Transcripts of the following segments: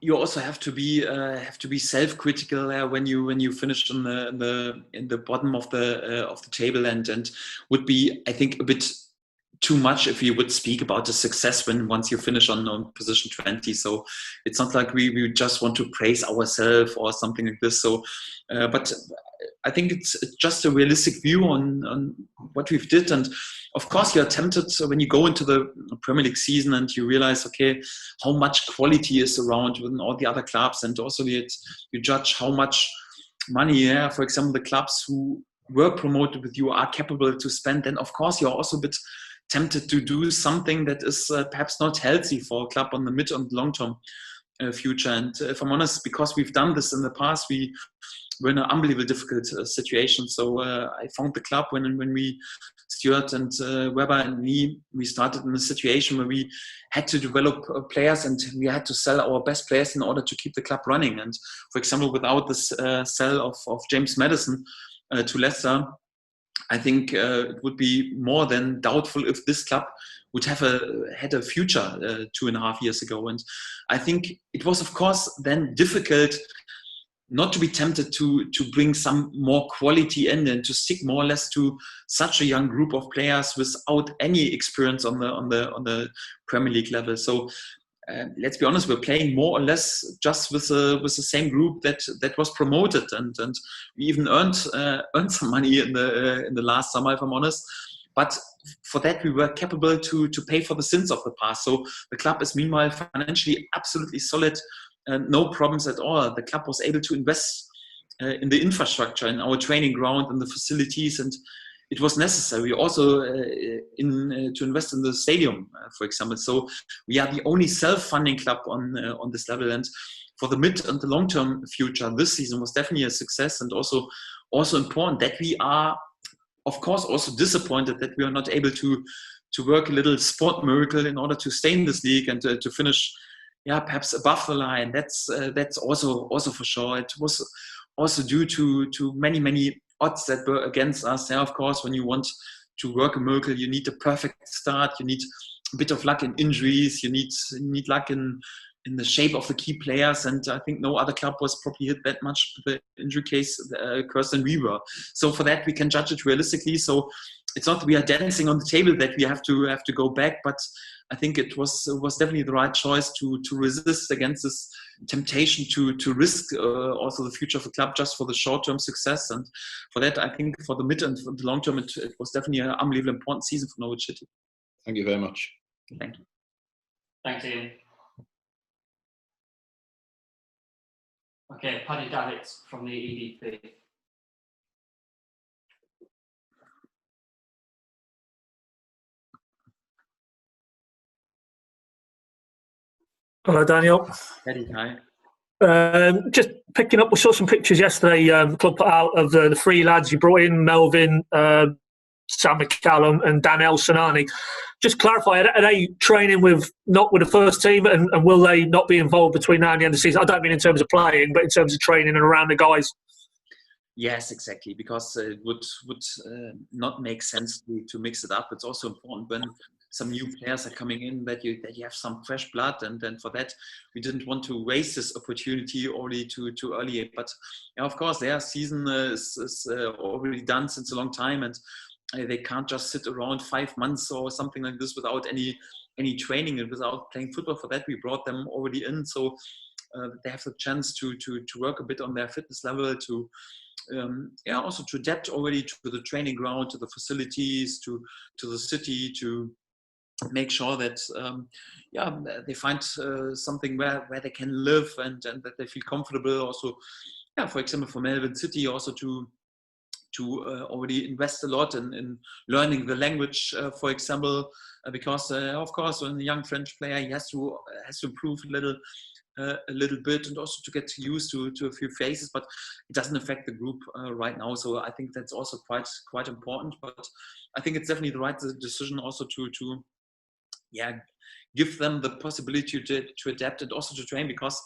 you also have to be self-critical when you finish in the bottom of the table, and would be, I think, a bit too much if you would speak about the success once you finish on position 20. So it's not like we just want to praise ourselves or something like this. So but I think it's just a realistic view on what we've did. And of course you're tempted when you go into the Premier League season and you realize, okay, how much quality is around within all the other clubs, and also you judge how much money, for example, the clubs who were promoted with you are capable to spend. Then of course you're also a bit tempted to do something that is perhaps not healthy for a club on the mid and long term future. And if I'm honest, because we've done this in the past, we were in an unbelievably difficult situation. So I found the club when we, Stuart and Weber and me, we started in a situation where we had to develop players, and we had to sell our best players in order to keep the club running. And for example, without this sell of James Maddison to Leicester, I think it would be more than doubtful if this club would have had a future 2.5 years ago. And I think it was, of course, then difficult not to be tempted to bring some more quality in and to stick more or less to such a young group of players without any experience on the Premier League level. So let's be honest, we're playing more or less just with the same group that was promoted, and we even earned some money in the last summer, if I'm honest. But for that, we were capable to pay for the sins of the past. So the club is meanwhile financially absolutely solid. No problems at all. The club was able to invest in the infrastructure, in our training ground, in the facilities, and it was necessary also to invest in the stadium, for example. So we are the only self-funding club on this level. And for the mid and the long-term future, this season was definitely a success, and also important that we are, of course, also disappointed that we are not able to work a little sport miracle in order to stay in this league and to finish, perhaps above the line. That's also for sure. It was also due to many odds that were against us. Of course, when you want to work a miracle, you need a perfect start. You need a bit of luck in injuries. You need luck in the shape of the key players. And I think no other club was probably hit that much with the injury case curse than we were. So for that, we can judge it realistically. So it's not that we are dancing on the table that we have to go back, but I think it was definitely the right choice to resist against this temptation to risk also the future of the club just for the short-term success. And for that, I think for the mid and for the long term, it was definitely an unbelievably important season for Norwich City. Thank you very much. Thank you. Thanks, Ian. Okay, Paddy Davids from the EDP. Hello, Daniel. Paddy, hi. Just picking up, we saw some pictures yesterday, the club put out of the three lads you brought in, Melvin, Sam McCallum and Dan El-Sanani. Just clarify, are they training not with the first team, and will they not be involved between now and the end of the season? I don't mean in terms of playing, but in terms of training and around the guys. Yes, exactly, because it would not make sense to mix it up. It's also important when some new players are coming in that you have some fresh blood, and then for that we didn't want to waste this opportunity already too early. But of course their season is already done since a long time, and they can't just sit around 5 months or something like this without any training and without playing football. For that we brought them already in, so they have the chance to work a bit on their fitness level, to also to adapt already to the training ground, to the facilities, to the city, to make sure that they find something where they can live and that they feel comfortable. Also, for example, for Melbourne City, also to already invest a lot in learning the language, for example, because of course when a young French player, he has to improve a little bit, and also to get used to a few faces, but it doesn't affect the group right now. So I think that's also quite important. But I think it's definitely the right decision also to give them the possibility to adapt and also to train, because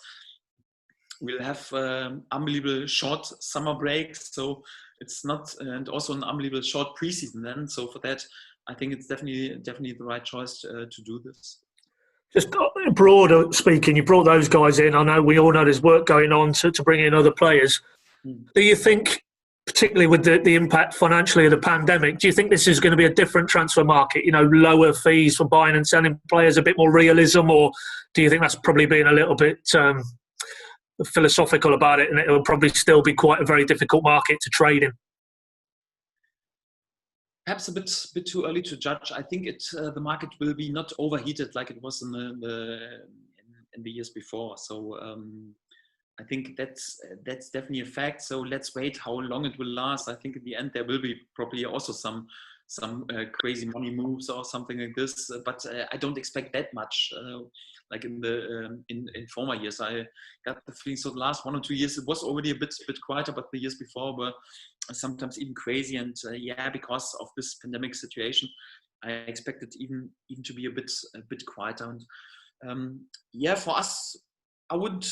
we'll have unbelievable short summer breaks, so it's not, and also an unbelievable short preseason then. So for that, I think it's definitely the right choice to do this. Just broader speaking, you brought those guys in. I know we all know there's work going on to bring in other players. Do you think, particularly with the impact financially of the pandemic, do you think this is going to be a different transfer market? You know, lower fees for buying and selling players, a bit more realism, or do you think that's probably been a little bit philosophical about it, and it will probably still be quite a very difficult market to trade in? Perhaps a bit too early to judge. I think the market will be not overheated like it was in the years before. So I think that's definitely a fact. So let's wait how long it will last. I think in the end there will be probably also some crazy money moves or something like this. But I don't expect that much. Like in former years, I got the feeling. So the last 1 or 2 years it was already a bit quieter, but the years before were sometimes even crazy. And because of this pandemic situation, I expected even to be a bit quieter. And for us, I would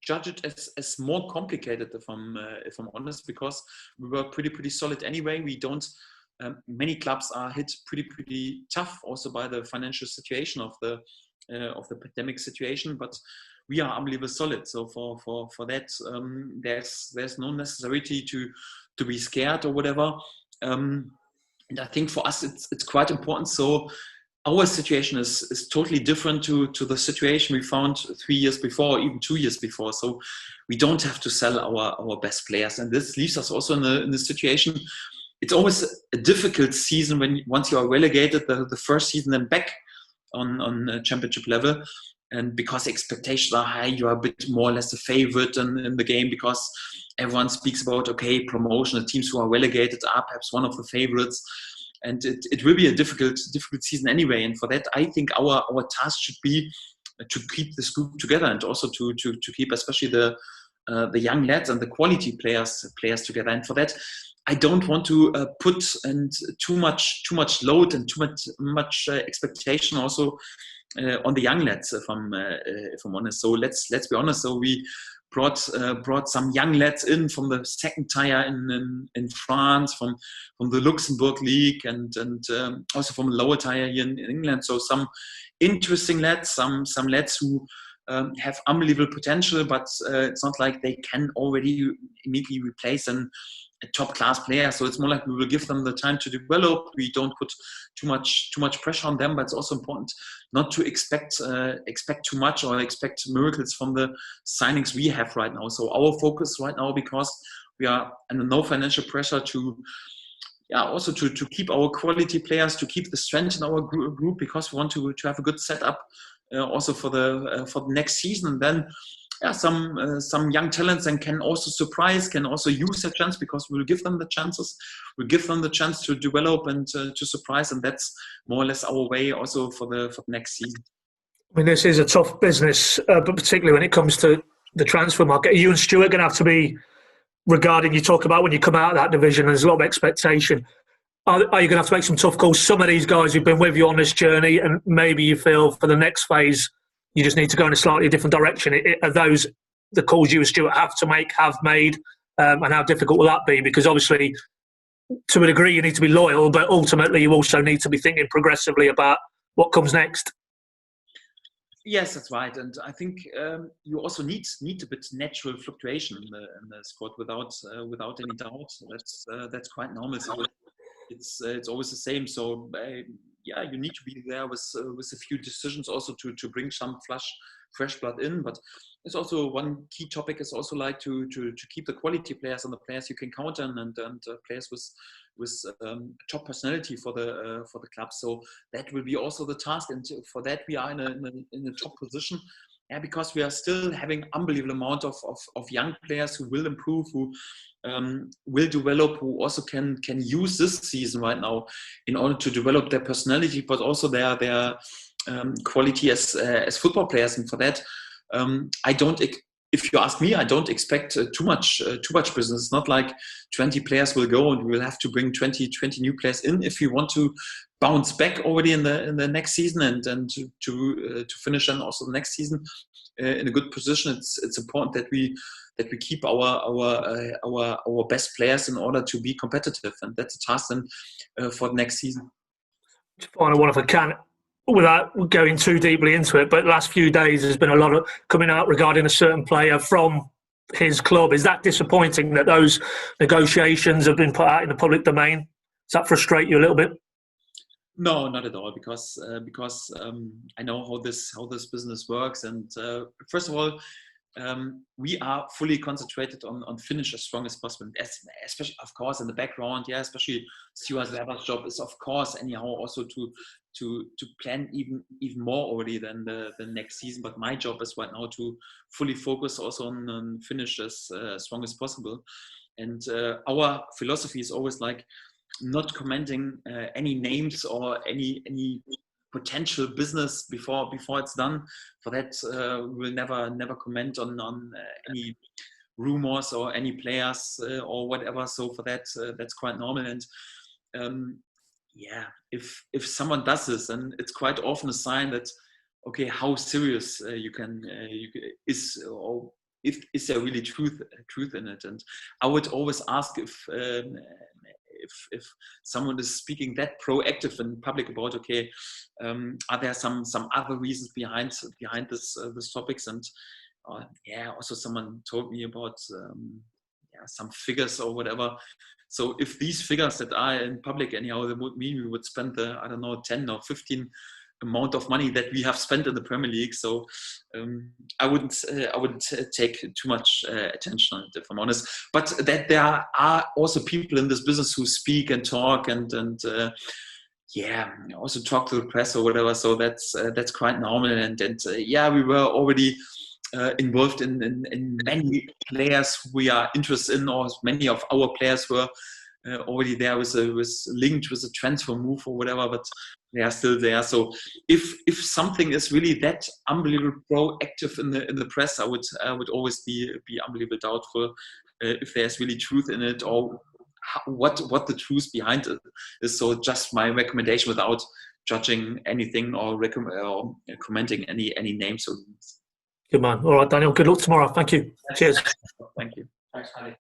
judge it as more complicated, if I'm honest, because we were pretty solid anyway. We don't. Many clubs are hit pretty tough also by the financial situation of the pandemic situation, but we are unbelievably solid. So for that, there's no necessity to be scared or whatever. And I think for us it's quite important. So our situation is totally different to the situation we found 3 years before, or even 2 years before. So we don't have to sell our best players, and this leaves us also in the situation. It's always a difficult season once you are relegated the first season and back on championship level, and because expectations are high, you are a bit more or less a favorite in the game, because everyone speaks about promotion. The teams who are relegated are perhaps one of the favorites, and it will be a difficult season anyway. And for that, I think our task should be to keep this group together, and also to keep especially the young lads and the quality players together. And for that, I don't want to put too much load and too much expectation also on the young lads, if I'm honest. So let's be honest. So we brought some young lads in from the second tier in France, from the Luxembourg League, and also from a lower tier here in England. So some interesting lads, some lads who have unbelievable potential, but it's not like they can already immediately replace a top class player. So it's more like we will give them the time to develop. We don't put too much pressure on them, but it's also important not to expect too much or expect miracles from the signings we have right now. So our focus right now, because we are under no financial pressure to also to keep our quality players, to keep the strength in our group, because we want to have a good setup also for the next season. And then some young talents and can also surprise, can also use their chance, because we will give them the chances. We'll give them the chance to develop and to surprise, and that's more or less our way also for the next season. I mean, this is a tough business, but particularly when it comes to the transfer market. Are you and Stuart going to have to be regarding, you talk about when you come out of that division, there's a lot of expectation. Are you going to have to make some tough calls? Some of these guys who've been with you on this journey, and maybe you feel for the next phase you just need to go in a slightly different direction. Are those the calls you and Stuart have made, and how difficult will that be? Because obviously, to a degree, you need to be loyal, but ultimately you also need to be thinking progressively about what comes next. Yes, that's right, and I think you also need a bit natural fluctuation in the squad, without any doubt. That's quite normal. So it's always the same. So you need to be there with a few decisions also to bring some fresh blood in. But it's also one key topic is also like to keep the quality players and the players you can count on, and players with top personality for the club. So that will be also the task, and for that we are in a top position. Yeah, because we are still having unbelievable amount of young players who will improve, who will develop, who also can use this season right now in order to develop their personality, but also their quality as football players. And for that, if you ask me, I don't expect too much business. It's not like 20 players will go and we will have to bring 20 new players in if we want to bounce back already in the next season and to finish then also the next season in a good position. It's important that we keep our best players in order to be competitive, and that's a task then for the next season. Final one if I can. without going too deeply into it, but the last few days there's been a lot of coming out regarding a certain player from his club. Is that disappointing that those negotiations have been put out in the public domain? Does that frustrate you a little bit? No, not at all, because I know how this business works, and first of all, we are fully concentrated on finish as strong as possible, especially of course in the background. Yeah, especially Stuart Weber's job is of course anyhow also to plan even more already than the next season. But my job is right now to fully focus also on finish as strong as possible. And our philosophy is always like not commenting any names or any potential business before it's done. For that, we'll never comment on any rumors or any players or whatever. So for that, that's quite normal. And yeah, if someone does this, and it's quite often a sign that okay, how serious is, or is there really truth in it? And I would always ask if someone is speaking that proactive in public about okay, are there some other reasons behind this topics? And yeah, also someone told me about some figures or whatever. So if these figures that are in public anyhow, that would mean we would spend the, I don't know, 10 or 15 amount of money that we have spent in the Premier League. So I wouldn't take too much attention on it, if I'm honest. But that there are also people in this business who speak and talk and yeah, also talk to the press or whatever. So that's quite normal. And yeah, we were already involved in many players we are interested in, or many of our players were already there was linked with a transfer move or whatever, but they are still there. So if something is really that unbelievable proactive in the press, I would always be unbelievably doubtful if there's really truth in it, or what the truth behind it is. So just my recommendation without judging anything or commenting any names. Good man. All right, Daniel. Good luck tomorrow. Thank you. Cheers. Thank you. Thanks, Paddy.